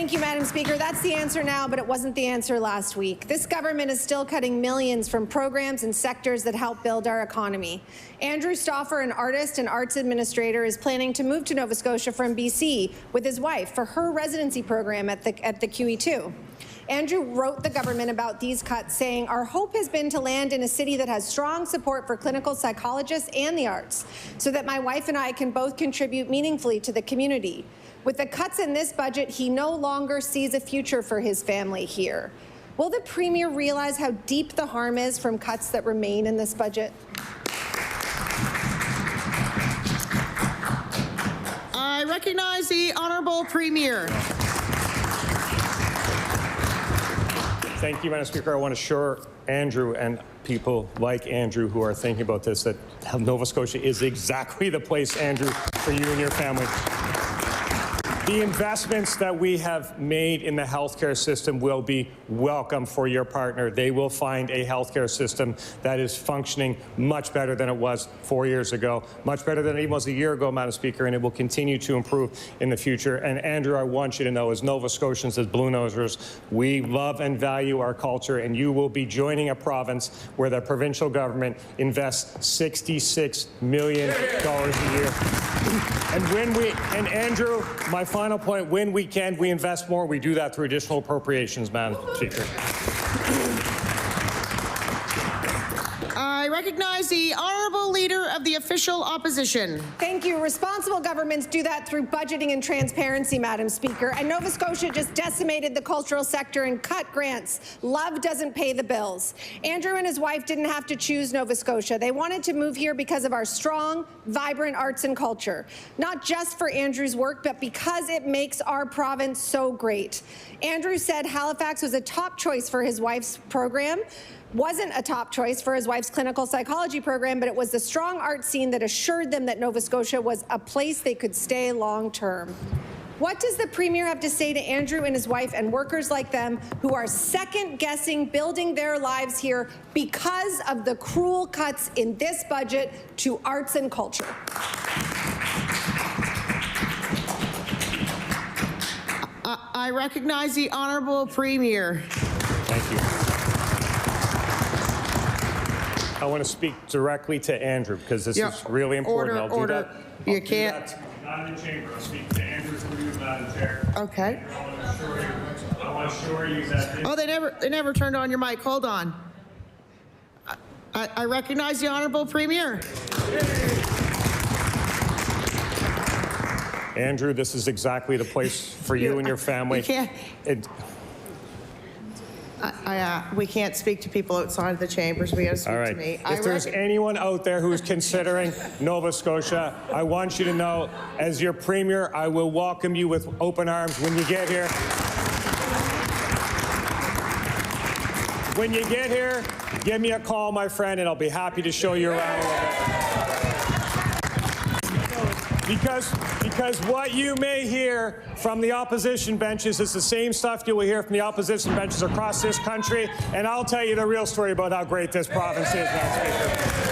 Thank you, Madam Speaker. That's the answer now, but it wasn't the answer last week. This government is still cutting millions from programs and sectors that help build our economy. Andrew Stauffer, an artist and arts administrator, is planning to move to Nova Scotia from BC with his wife for her residency program at the QE2. Andrew wrote the government about these cuts, saying, "Our hope has been to land in a city that has strong support for clinical psychologists and the arts, so that my wife and I can both contribute meaningfully to the community." With the cuts in this budget, he no longer sees a future for his family here. Will the Premier realize how deep the harm is from cuts that remain in this budget? I recognize the Honourable Premier. Thank you, Madam Speaker. I want to assure Andrew and people like Andrew who are thinking about this that Nova Scotia is exactly the place, Andrew, for you and your family. The investments that we have made in the healthcare system will be welcome for your partner. They will find a healthcare system that is functioning much better than it was 4 years ago, much better than it even was a year ago, Madam Speaker, and it will continue to improve in the future. And Andrew, I want you to know, as Nova Scotians, as Blue Nosers, we love and value our culture, and you will be joining a province where the provincial government invests $66 million a year. And Andrew, my final point, when we can, we invest more. We do that through additional appropriations, Madam Speaker. I recognize the Honourable Leader of the Official Opposition. Thank you. Responsible governments do that through budgeting and transparency, Madam Speaker. And Nova Scotia just decimated the cultural sector and cut grants. Love doesn't pay the bills. Andrew and his wife didn't have to choose Nova Scotia. They wanted to move here because of our strong, vibrant arts and culture. Not just for Andrew's work, but because it makes our province so great. Andrew said Halifax was a top choice for his wife's program. Wasn't a top choice for his wife's clinical psychology program, but it was the strong art scene that assured them that Nova Scotia was a place they could stay long term. What does the Premier have to say to Andrew and his wife and workers like them who are second-guessing building their lives here because of the cruel cuts in this budget to arts and culture? I recognize the Honourable Premier. Thank you. I want to speak directly to Andrew because this is really important. Order. You can't. Not in the chamber. I'll speak to Andrew through you, Madam Chair. Okay. I want to assure you that. Oh, they never turned on your mic. Hold on. I recognize the Honourable Premier. Andrew, this is exactly the place for you and your family. We can't speak to people outside of the chambers. We got to speak to me. If there's anyone out there who's considering Nova Scotia, I want you to know, as your Premier, I will welcome you with open arms when you get here. When you get here, give me a call, my friend, and I'll be happy to show you around a little bit. Because what you may hear from the opposition benches is the same stuff you will hear from the opposition benches across this country, and I'll tell you the real story about how great this province is, Madam Speaker.